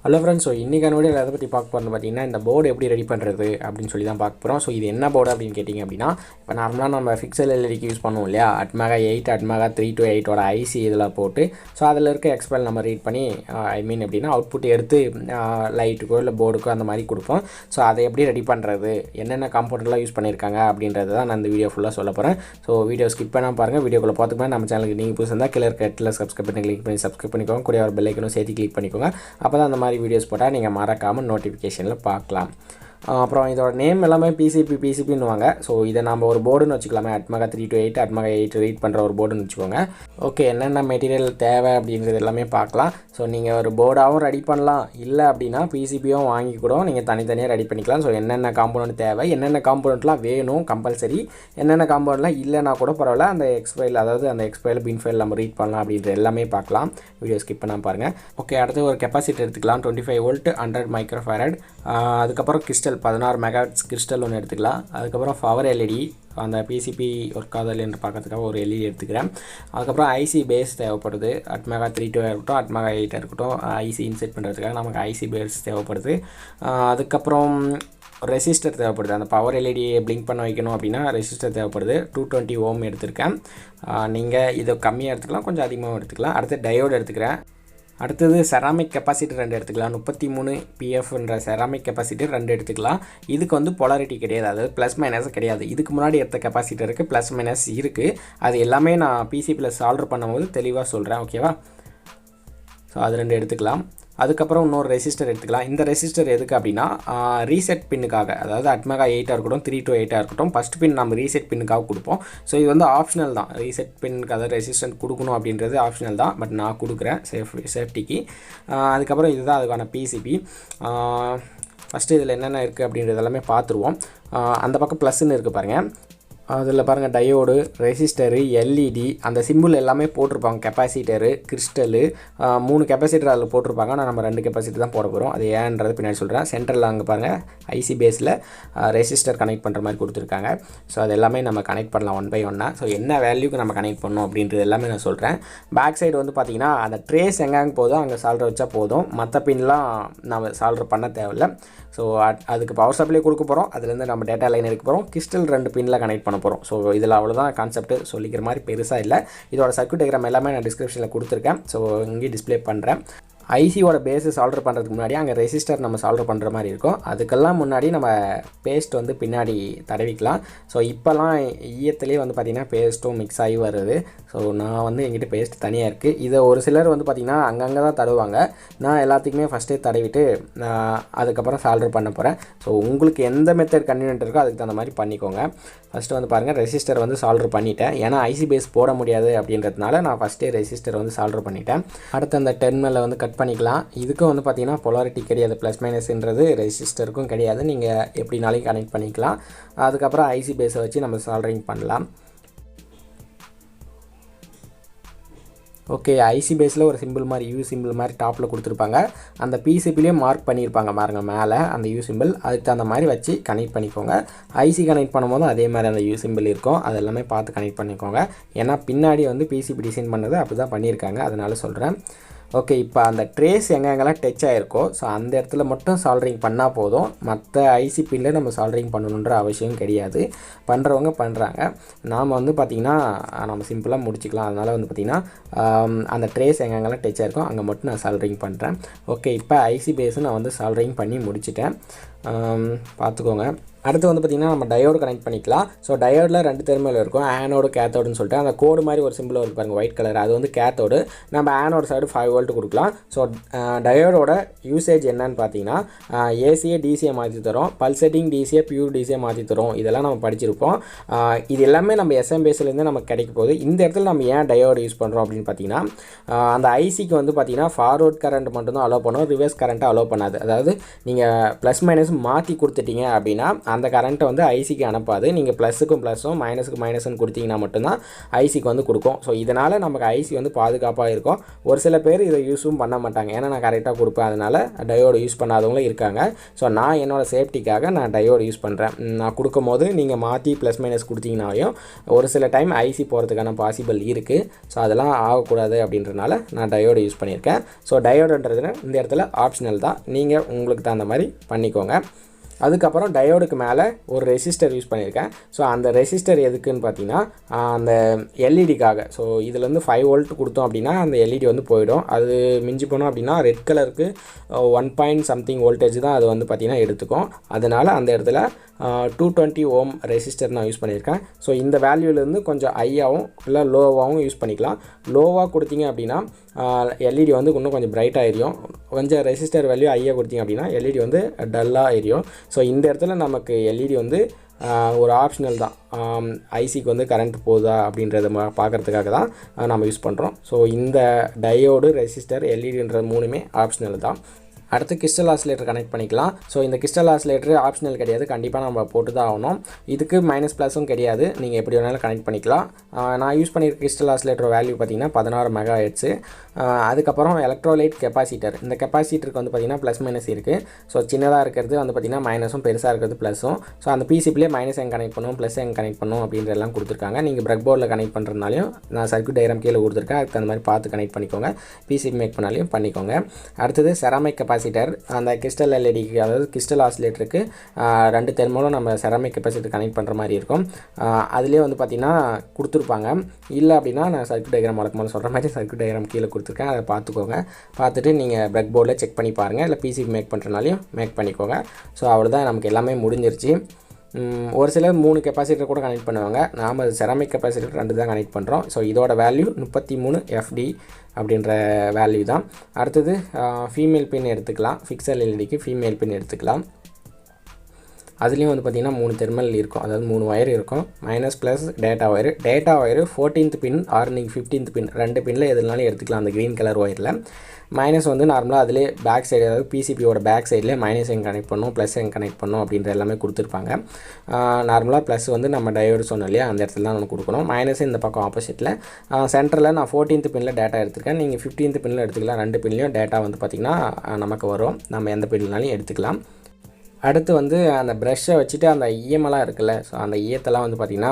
Hello friends, so இன்றைக்கான வீடியோவில் எதை பற்றி பார்க்க போகிறது பார்த்தீங்கன்னா, இந்த போர்டு எப்படி ரெடி பண்ணுறது அப்படின்னு சொல்லி தான் பார்க்க போகிறோம். ஸோ இது என்ன போர்டு அப்படின்னு கேட்டிங்க அப்படின்னா, இப்போ நார்மலாக நம்ம ஃபிக்ஸல் எல்இடிக்கு யூஸ் பண்ணுவோம் இல்லையா, atmega8 atmega3 to 8 ஐசி இதில் போட்டு, ஸோ அதில் இருக்க எக்ஸ்பெல் நம்ம ரீட் பண்ணி எப்படின்னா அவுட்புட் எடுத்து லைட்டுக்கோ இல்லை போர்டுக்கோ அந்த மாதிரி கொடுப்போம். ஸோ அதை எப்படி ரெடி பண்ணுறது, என்னென்ன காம்போனெண்ட்லாம் யூஸ் பண்ணியிருக்காங்க அப்படின்றது தான் நான் இந்த வீடியோ ஃபுல்லாக சொல்ல போகிறேன். ஸோ வீடியோ ஸ்கிப் பண்ணாமல் பாருங்கள். வீடியோக்குள்ளே பார்த்துக்கோங்க. நம்ம சேனலுக்கு நீங்கள் புதுசாக இருந்தால் கீழே இருக்க இடத்துல சப்ஸ்கிரைப் பண்ணிக்கோங்க. கூட ஒரு பெல் ஐக்கனும் சேர்த்து கிளிக் பண்ணிக்கோங்க. அப்போ தான் அந்த மாதிரி வீடியோஸ் போட்டால் நீங்கள் மறக்காமல் நோட்டிஃபிகேஷனில் பார்க்கலாம். அப்புறம் இதோட நேம் எல்லாமே பிசிபின்னுவாங்க. ஸோ இதை நம்ம ஒரு போர்டுன்னு வச்சுக்கலாமே, atmega3 to 8 atmega8 ரீட் பண்ணுற ஒரு போர்டுன்னு வச்சுக்கோங்க. ஓகே, என்னென்ன மெட்டீரியல் தேவை அப்படின்றது எல்லாமே பார்க்கலாம். ஸோ நீங்கள் ஒரு போர்டாகவும் ரெடி பண்ணலாம், இல்லை அப்படின்னா பிசிபியும் வாங்கி கூட நீங்கள் தனித்தனியாக ரெடி பண்ணிக்கலாம். ஸோ என்னென்ன காம்போனன்ட் தேவை, என்னென்ன காம்போனன்ட்லாம் வேணும் கம்பல்சரி, என்னென்ன காம்போனன்ட்லாம் இல்லைனா கூட பரவாயில்ல, அந்த எக்ஸ்பைல் அதாவது அந்த எக்ஸ்பைல் பின் ஃபைல் நம்ம ரீட் பண்ணலாம் அப்படின்ற எல்லாமே பார்க்கலாம். வீடியோ ஸ்கிப் பண்ணாமல் பாருங்கள். ஓகே, அடுத்து ஒரு கெப்பாசிட்டி எடுத்துக்கலாம். 25 volt 100 microfarad. அதுக்கப்புறம் கிறிஸ்டல் 16 மெகாஹெர்ட்ஸ் கிறிஸ்டல் ஒன்று எடுத்துக்கலாம். அதுக்கப்புறம் பவர் எல்இடி, அந்த பிசிபி ஒர்க் ஆகுது என்று பார்க்கறதுக்காக ஒரு எல்இடி எடுத்துக்கிறேன். அதுக்கப்புறம் ஐசி பேஸ் தேவைப்படுது. atmega3 இருக்கட்டும், atmega8 இருக்கட்டும், ஐசி இன்செர்ட் பண்ணுறதுக்காக நமக்கு ஐசி பேஸ் தேவைப்படுது. அதுக்கப்புறம் ரெசிஸ்டர் தேவைப்படுது. அந்த பவர் எல்இடியை பிளிங்க் பண்ண வைக்கணும் அப்படின்னா ரெசிஸ்டர் தேவைப்படுது. 220 ohm எடுத்திருக்கேன். நீங்கள் இதை கம்மியாக எடுத்துக்கலாம், கொஞ்சம் அதிகமாக எடுத்துக்கலாம். அடுத்து டயோடு எடுத்துக்கிறேன். அடுத்தது செராமிக் கெப்பாசிட்டர் 2 எடுத்துக்கலாம். 33 PFன்ற செராமிக் கெப்பாசிட்டர் 2 எடுத்துக்கலாம். இதுக்கு வந்து பொலாரிட்டி கிடையாது, அதாவது ப்ளஸ் மைனஸ் கிடையாது. இதுக்கு முன்னாடி எடுத்த கெப்பாசிட்டருக்கு ப்ளஸ் மைனஸ் இருக்குது. அது எல்லாமே நான் பிசிபியில் சால்வ் பண்ணும்போது தெளிவாக சொல்கிறேன், ஓகேவா? ஸோ அது 2 எடுத்துக்கலாம். அதுக்கப்புறம் இன்னொரு ரெசிஸ்டர் எடுத்துக்கலாம். இந்த ரெசிஸ்டர் எதுக்கு அப்படின்னா ரீசெட் பின்னுக்காக, அதாவது atmega8 இருக்கட்டும் 3 to 8 இருக்கட்டும், ஃபஸ்ட் பின் நம்ம ரீசெட் பின்னுக்காக கொடுப்போம். ஸோ இது வந்து ஆப்ஷனல் தான். ரீசெட் பின்னுக்கு அதாவது ரெசிஸ்டன்ட் கொடுக்கணும் அப்படின்றது ஆப்ஷனல் தான், பட் நான் கொடுக்குறேன் சேஃப்டிக்கு. அதுக்கப்புறம் இதுதான் அதுக்கான பிசிபி. ஃபஸ்ட்டு இதில் என்னென்ன இருக்குது அப்படின்றது எல்லாமே பார்த்துருவோம். அந்த பக்கம் ப்ளஸ்ன்னு இருக்குது பாருங்கள். அதில் பாருங்கள் டயோடு, ரெசிஸ்டரு, எல்இடி, அந்த சிம்பிள் எல்லாமே போட்டிருப்பாங்க. கெப்பாசிட்டரு, கிறிஸ்டலு, 3 கெப்பாசிட்டர் அதில் போட்டிருப்பாங்க. ஆனால் நம்ம 2 கெப்பாசிட்டர் தான் போட போகிறோம். அது ஏன்றது பின்னாடி சொல்கிறேன். சென்டரில் அங்கே பாருங்கள் ஐசி பேஸில் ரெசிஸ்டர் கனெக்ட் பண்ணுற மாதிரி கொடுத்துருக்காங்க. ஸோ அது எல்லாமே நம்ம கனெக்ட் பண்ணலாம் ஒன் பை ஒன்னாக. ஸோ என்ன வேல்யூக்கு நம்ம கனெக்ட் பண்ணணும் அப்படின்றது எல்லாமே நான் சொல்கிறேன். பேக் சைடு வந்து பார்த்திங்கன்னா அந்த ட்ரேஸ் எங்கேங்க போதும் அங்கே சால்டர் வச்சா போதும், மற்ற பின்லாம் நம்ம சால்டர் பண்ண தேவையில்லை. ஸோ அதுக்கு பவர் சப்ளை கொடுக்க போகிறோம், அதுலேருந்து நம்ம டேட்டா லைன் எடுக்க போகிறோம், கிறிஸ்டல் 2 பின்னில் கனெக்ட் பண்ண போகிறோம். ஸோ இதில் அவ்வளோதான் கான்செப்ட், சொல்லிக்கிற மாதிரி பெருசாக இல்லை. இதோட சர்க்யூட் டயக்ராம் எல்லாமே நான் டிஸ்கிரிப்ஷனில் கொடுத்துருக்கேன். ஸோ இங்கே டிஸ்பிளே பண்ணுறேன். ஐசியோட பேஸை சால்டர் பண்ணுறதுக்கு முன்னாடி அங்கே ரெசிஸ்டர் நம்ம சால்டர் பண்ணுற மாதிரி இருக்கும். அதுக்கெல்லாம் முன்னாடி நம்ம பேஸ்ட் வந்து பின்னாடி தடவிக்கலாம். ஸோ இப்போல்லாம் ஈயத்துலேயே வந்து பார்த்திங்கன்னா பேஸ்ட்டும் மிக்ஸ் ஆகி வருது. ஸோ நான் வந்து எங்கிட்ட பேஸ்ட் தனியாக இருக்குது. இதை ஒரு சிலர் வந்து பார்த்திங்கன்னா அங்கங்கே தான் தடவுவாங்க. நான் எல்லாத்துக்குமே ஃபஸ்ட்டே தடவிட்டு அதுக்கப்புறம் சால்டர் பண்ண போகிறேன். ஸோ உங்களுக்கு எந்த மெத்தட் கன்வீனியன்ட் இருக்கோ அதுக்கு தகுந்த மாதிரி பண்ணிக்கோங்க. ஃபஸ்ட்டு வந்து பாருங்கள், ரெசிஸ்டர் வந்து சால்டர் பண்ணிட்டேன். ஏன்னா ஐசி பேஸ் போட முடியாது அப்படின்றதுனால நான் ஃபஸ்ட்டே ரெசிஸ்டர் வந்து சால்டர் பண்ணிட்டேன். அடுத்து அந்த டெர்மினலை வந்து கட் பண்ணிக்கலாம். இதுக்கும் வந்து பார்த்திங்கன்னா பொலாரிட்டி கிடையாது, ப்ளஸ் மைனஸ்ன்றது ரெசிஸ்டருக்கும் கிடையாது. நீங்கள் எப்படினாலும் கனெக்ட் பண்ணிக்கலாம். அதுக்கப்புறம் ஐசி பேஸை வச்சு நம்ம சால்டரிங் பண்ணலாம். ஓகே, ஐசி பேஸில் ஒரு சிம்பிள் மாதிரி யூ சிம்பிள் மாதிரி டாப்பில் கொடுத்துருப்பாங்க. அந்த பிசிபிலேயே மார்க் பண்ணியிருப்பாங்க பாருங்க மேலே அந்த யூ சிம்பிள். அதுக்கு தகுந்த மாதிரி வச்சு கனெக்ட் பண்ணிக்கோங்க. ஐசி கனெக்ட் பண்ணும்போது அதே மாதிரி அந்த யூ சிம்பிள் இருக்கும், அது எல்லாமே பார்த்து கனெக்ட் பண்ணிக்கோங்க. ஏன்னா பின்னாடி வந்து பிசிபி டிசைன் பண்ணது அப்படி தான் பண்ணியிருக்காங்க, அதனால சொல்கிறேன். ஓகே, இப்போ அந்த ட்ரேஸ் எங்கெங்கெல்லாம் டச் ஆகிருக்கோ ஸோ அந்த இடத்துல மட்டும் சால்டரிங் பண்ணால் போதும். மற்ற ஐசி பின்னில் நம்ம சால்டரிங் பண்ணணுன்ற அவசியம் கிடையாது. பண்ணுறவங்க பண்ணுறாங்க. நாம் வந்து பார்த்திங்கன்னா நம்ம சிம்பிளாக முடிச்சுக்கலாம். அதனால் வந்து பார்த்திங்கன்னா அந்த ட்ரேஸ் எங்கெங்கெல்லாம் டச் ஆகிருக்கோ அங்கே மட்டும் நான் சால்டரிங் பண்ணுறேன். ஓகே, இப்போ ஐசி பேஸும் நான் வந்து சால்டரிங் பண்ணி முடிச்சிட்டேன், பார்த்துக்கோங்க. அடுத்து வந்து பார்த்திங்கன்னா நம்ம டயோடு கனெக்ட் பண்ணிக்கலாம். ஸோ டயோடில் 2 டெர்மினல் இருக்கும், ஆனோடு கேத்தோடுன்னு சொல்லிட்டு. அந்த கோடு மாதிரி ஒரு சிம்பிள் இருக்கும் பாருங்கள், ஒயிட் கலர், அது வந்து கேத்தோடு. நம்ம ஆனோடு சைடு 5 volt கொடுக்கலாம். ஸோ டயோடோட யூசேஜ் என்னன்னு பார்த்தீங்கன்னா ஏசியை டிசியை மாற்றி தரும், பல்சேட்டிங் டிசியை பியூர் டிசியை மாற்றி தரும். இதெல்லாம் நம்ம படிச்சிருப்போம். இது எல்லாமே நம்ம எஸ்எம் பேஸ்லேருந்து நமக்கு கிடைக்க போகுது. இந்த இடத்துல நம்ம ஏன் டயோடு யூஸ் பண்ணுறோம் அப்படின்னு பார்த்தீங்கன்னா, அந்த ஐசிக்கு வந்து பார்த்திங்கன்னா ஃபார்வர்ட் கரண்ட் மட்டும்தான் அலோவ் பண்ணும், ரிவர்ஸ் கரண்ட்டை அலோவ் பண்ணாது. அதாவது நீங்கள் ப்ளஸ் மைனஸ் மைனஸ் மாற்றி கொடுத்துட்டீங்க அப்படின்னா அந்த கரண்ட்டை வந்து ஐசிக்கு அனுப்பாது. நீங்கள் ப்ளஸுக்கும் ப்ளஸும் மைனஸுக்கு மைனஸ்ன்னு கொடுத்தீங்கன்னா மட்டும்தான் ஐசிக்கு வந்து கொடுக்கும். ஸோ இதனால் நமக்கு ஐசி வந்து பாதுகாப்பாக இருக்கும். ஒரு சில பேர் இதை யூஸும் பண்ண மாட்டாங்க, ஏன்னா நான் கரெக்டாக கொடுப்பேன், அதனால் டயோடு யூஸ் பண்ணாதவங்களும் இருக்காங்க. ஸோ நான் என்னோடய சேஃப்டிக்காக நான் டயோடு யூஸ் பண்ணுறேன். நான் கொடுக்கும்போது நீங்கள் மாற்றி ப்ளஸ் மைனஸ் கொடுத்தீங்கன்னாலையும் ஒரு சில டைம் ஐசி போகிறதுக்கான பாசிபிள் இருக்குது. ஸோ அதெல்லாம் ஆகக்கூடாது அப்படின்றனால நான் டயோடு யூஸ் பண்ணியிருக்கேன். ஸோ டயோடுன்றது இந்த இடத்துல ஆப்ஷனல் தான், நீங்கள் உங்களுக்கு தகுந்த மாதிரி பண்ணிக்கோங்க. அதுக்கப்புறம் டயோடுக்கு மேலே ஒரு ரெசிஸ்டர் யூஸ் பண்ணியிருக்கேன். ஸோ அந்த ரெசிஸ்டர் எதுக்குன்னு பார்த்தீங்கன்னா அந்த எல்இடிக்காக. ஸோ இதுலேருந்து 5 வோல்ட் கொடுத்தோம் அப்படின்னா அந்த எல்இடி வந்து போயிடும். அது மிஞ்சி போனோம் அப்படின்னா ரெட் கலருக்கு 1 பாயிண்ட் சம்திங் வோல்டேஜ் தான் அது வந்து பார்த்திங்கன்னா எடுத்துக்கும். அதனால் அந்த இடத்துல 220 ஓம் ரெசிஸ்டர் நான் யூஸ் பண்ணியிருக்கேன். ஸோ இந்த வேல்யூலேருந்து கொஞ்சம் ஹையாகவும் இல்லை லோவாகவும் யூஸ் பண்ணிக்கலாம். லோவாக கொடுத்தீங்க அப்படின்னா எல்இடி வந்து இன்னும் கொஞ்சம் பிரைட்டாக எரியும். கொஞ்சம் ரெசிஸ்டர் வேல்யூ ஹையாக கொடுத்தீங்க அப்படின்னா எல்இடி வந்து டல்லாக எரியும். ஸோ இந்த இடத்துல நமக்கு எல்இடி வந்து ஒரு ஆப்ஷனல் தான். ஐசிக்கு வந்து கரண்ட் போகுதா அப்படின்றத பார்க்குறதுக்காக தான் நம்ம யூஸ் பண்ணுறோம். ஸோ இந்த டயோடு ரெசிஸ்டர் எல்இடின்றது மூணுமே ஆப்ஷனல் தான். அடுத்து கிறிஸ்டல் ஆசிலேட்டர் கனெக்ட் பண்ணிக்கலாம். ஸோ இந்த கிறிஸ்டல் ஆசிலேட்டர் ஆப்ஷனல் கிடையாது, கண்டிப்பாக நம்ம போட்டு தான் ஆகணும். இதுக்கு மைனஸ் ப்ளஸும் கிடையாது, நீங்கள் எப்படி வேணாலும் கனெக்ட் பண்ணிக்கலாம். நான் யூஸ் பண்ணியிருக்க கிறிஸ்டல் ஆசிலேட்டர் வேல்யூ பார்த்திங்கன்னா 16 மெகாஹெர்ட்ஸு. அதுக்கப்புறம் எலக்ட்ரோலைட் கெப்பாசிட்டர். இந்த கெப்பாசிட்டருக்கு வந்து பார்த்திங்கன்னா ப்ளஸ் மைனஸ் இருக்குது. ஸோ சின்னதாக இருக்கிறது வந்து பார்த்திங்கன்னா மைனஸும், பெருசாக இருக்கிறது ப்ளஸும். ஸோ அந்த பிசிபிலே மைனஸ் எங்கே கனெக்ட் பண்ணும், ப்ளஸ் எங்கே கனெக்ட் பண்ணும் அப்படின்றதெல்லாம் கொடுத்துருக்காங்க. நீங்கள் பிரெட் போர்டில் கனெக்ட் பண்ணுறதுனாலையும் நான் சர்க்யூட் டயக்ராம் கீழே கொடுத்துருக்கேன், அதுக்கு அந்த மாதிரி பார்த்து கனெக்ட் பண்ணிக்கோங்க. பிசிபி மேக் பண்ணாலையும் பண்ணிக்கோங்க. அடுத்தது செராமிக் கெப்பாசிட்டர். அந்த கிறிஸ்டல் எல்இடிக்கு, அதாவது கிறிஸ்டல் ஆசிலேட்டருக்கு 2 தெர்மலும் நம்ம செராமிக் கெப்பாசிட்டர் கனெக்ட் பண்ணுற மாதிரி இருக்கும். அதுலேயே வந்து பார்த்திங்கன்னா கொடுத்துருப்பாங்க. இல்லை அப்படின்னா நான் சர்க்யூட் டயக்ராம் வழக்கமாக சொல்கிற மாதிரி சர்க்யூட் டயக்ராம் கீழே கொடுத்துருக்கேன், அதை பார்த்துக்கோங்க. பார்த்துட்டு நீங்கள் பிரெட் போர்டில் செக் பண்ணி பாருங்கள், இல்லை பிசிபி மேக் பண்ணுறனாலையும் மேக் பண்ணிக்கோங்க. ஸோ அவ்வளோதான், நமக்கு எல்லாமே முடிஞ்சிருச்சு. ஒரு சிலர் 3 கெப்பாசிட்டர் கூட கனெக்ட் பண்ணுவாங்க. நாம் செராமிக் கெப்பாசிட்டர் 2 தான் கனெக்ட் பண்ணுறோம். ஸோ இதோட வேல்யூ 33 FD அப்படின்ற வேல்யூ தான். அடுத்தது ஃபீமேல் பின் எடுத்துக்கலாம். ஃபிக்சல் எல்இடிக்கு ஃபீமேல் பின் எடுத்துக்கலாம். அதுலேயும் வந்து பார்த்திங்கன்னா 3 தெர்மல் இருக்கும், அதாவது 3 ஒயர் இருக்கும். Minus plus data wire. Data wire 14th பின் ஆர் நீங்கள் 15th பின் 2 பின்னில் எதுனாலும் எடுத்துக்கலாம். அந்த க்ரீன் கலர் ஒயரில் மைனஸ் வந்து நார்மலாக அதிலே பேக் சைடு, அதாவது பிசிபியோட பேக் சைடில் மைனஸ் எங்கே கனெக்ட் பண்ணணும், ப்ளஸ் எங்கே கனெக்ட் பண்ணணும் அப்படின்ற எல்லாமே கொடுத்துருப்பாங்க. நார்மலாக ப்ளஸ் வந்து நம்ம டயோடு சொன்னோம் இல்லையா, அந்த இடத்துல தான் நம்ம கொடுக்கணும். மைனஸ் இந்த பக்கம் ஆப்போசிட்டில். சென்டரில் நான் 14th பின்னில் டேட்டா எடுத்துருக்கேன். நீங்கள் 15th பின்னில் எடுத்துக்கலாம். 2 பின்லையும் டேட்டா வந்து பார்த்திங்கன்னா நமக்கு வரும். நம்ம எந்த பின்னாலையும் எடுத்துக்கலாம். அடுத்து வந்து அந்த ப்ரஷ்ஷை வச்சுட்டு அந்த ஈயமெல்லாம் இருக்குல்ல, ஸோ அந்த ஈயத்தெல்லாம் வந்து பார்த்திங்கன்னா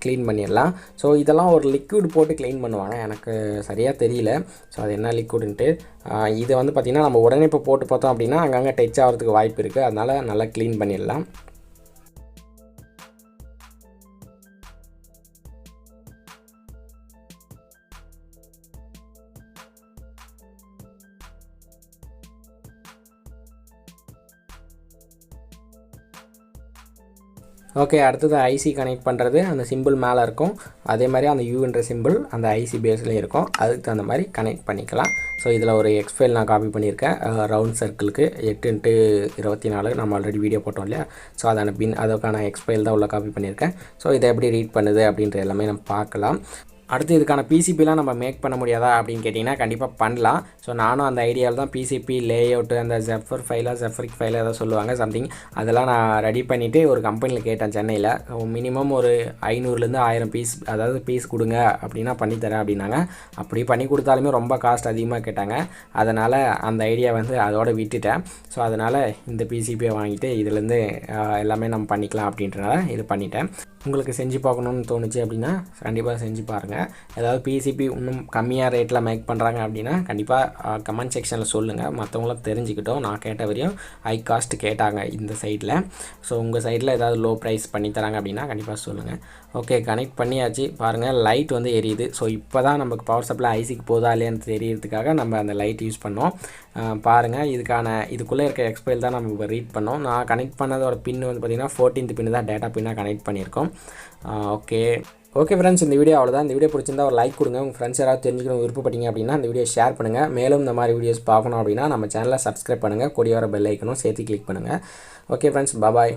க்ளீன் பண்ணிடலாம். ஸோ இதெல்லாம் ஒரு லிக்விட் போட்டு க்ளீன் பண்ணுவாங்க, எனக்கு சரியாக தெரியல. ஸோ அது என்ன லிக்விடுன்ட்டு. இதை வந்து பார்த்திங்கன்னா நம்ம உடனே இப்போ போட்டு பார்த்தோம் அப்படின்னா அங்கங்கே டச் ஆகிறதுக்கு வாய்ப்பு இருக்குது. அதனால் நல்லா க்ளீன் பண்ணிடலாம். ஓகே, அடுத்தது ஐசி கனெக்ட் பண்ணுறது. அந்த சிம்பிள் மேலே இருக்கும், அதே மாதிரி அந்த யூன்ற சிம்பிள் அந்த ஐசி பேஸ்லேயும் இருக்கும். அதுக்கு தகுந்த மாதிரி கனெக்ட் பண்ணிக்கலாம். ஸோ இதில் ஒரு எக்ஸ் ஃபைல் நான் காப்பி பண்ணியிருக்கேன். ரவுண்ட் சர்க்கிளுக்கு 8x24 நம்ம ஆல்ரெடி வீடியோ போட்டோம் இல்லையா, ஸோ அதான அதுக்கான எக்ஸ் ஃபைல் தான் உள்ள காப்பி பண்ணியிருக்கேன். ஸோ இதை எப்படி ரீட் பண்ணுது அப்படின்ற எல்லாமே நம்ம பார்க்கலாம். அடுத்து இதுக்கான பிசிபிலாம் நம்ம மேக் பண்ண முடியாதா அப்படின்னு கேட்டிங்கன்னா கண்டிப்பாக பண்ணலாம். ஸோ நானும் அந்த ஐடியாவில் தான் பிசிபி லேஅவுட்டு, அந்த ஜெஃபர் ஃபைலாக ஜெஃபரிக் ஃபைலாக ஏதாவது சொல்லுவாங்க சம்திங், அதெல்லாம் நான் ரெடி பண்ணிவிட்டு ஒரு கம்பெனியில் கேட்டேன் சென்னையில். மினிமம் ஒரு 500லேருந்து 1000 பீஸ், அதாவது பீஸ் கொடுங்க அப்படின்னா பண்ணித்தரேன் அப்படின்னாங்க. அப்படி பண்ணி கொடுத்தாலுமே ரொம்ப காஸ்ட் அதிகமாக கேட்டாங்க. அதனால் அந்த ஐடியா வந்து அதோடு விட்டுட்டேன். ஸோ அதனால் இந்த பிசிபியை வாங்கிட்டு இதுலேருந்து எல்லாமே நம்ம பண்ணிக்கலாம் அப்படின்றனால இது பண்ணிட்டேன். உங்களுக்கு செஞ்சு பார்க்கணுன்னு தோணுச்சு அப்படின்னா கண்டிப்பாக செஞ்சு பாருங்கள். ஏதாவது பிசிபி இன்னும் கம்மியாக ரேட்டில் மேக் பண்ணுறாங்க அப்படின்னா கண்டிப்பாக கமெண்ட் செக்ஷனில் சொல்லுங்கள், மற்றவங்களும் தெரிஞ்சுக்கிட்டோம். நான் கேட்ட வரையும் ஹை காஸ்ட் கேட்டாங்க இந்த சைடில். ஸோ உங்கள் சைடில் ஏதாவது லோ ப்ரைஸ் பண்ணித்தராங்க அப்படின்னா கண்டிப்பாக சொல்லுங்கள். ஓகே, கனெக்ட் பண்ணியாச்சு. பாருங்கள், லைட் வந்து எரியுது. ஸோ இப்போ தான் நமக்கு பவர் சப்ளை ஐசிக்கு போதா இல்லையான்னு தெரியறதுக்காக நம்ம அந்த லைட் யூஸ் பண்ணோம். பாருங்கள், இதுக்குள்ளே இருக்க எக்ஸ்பைல் தான் நம்ம இப்போ ரீட் பண்ணோம். நான் கனெக்ட் பண்ணதோட பின் வந்து பார்த்திங்கன்னா 14th பின் தான் டேட்டா பின்னாக கனெக்ட் பண்ணியிருக்கோம். ஓகே ஃப்ரெண்ட்ஸ், இந்த வீடியோ அவ்வளோதான். இந்த வீடியோ பிடிச்சிருந்தா ஒரு லைக் கொடுங்க. உங்கள் ஃப்ரெண்ட்ஸ் யாராவது தெரிஞ்சுக்கணும் விருப்பப்பட்டீங்க அப்படின்னா இந்த வீடியோ ஷேர் பண்ணுங்கள். மேலும் இந்த மாதிரி வீடியோஸ் பார்க்கணும் அப்படின்னா நம்ம சேனலை சப்ஸ்கிரைப் பண்ணுங்கள். கூடிய வர பெல் ஐக்கனும் சேர்த்து கிளிக் பண்ணுங்கள். ஓகே ஃப்ரெண்ட்ஸ், பாய்.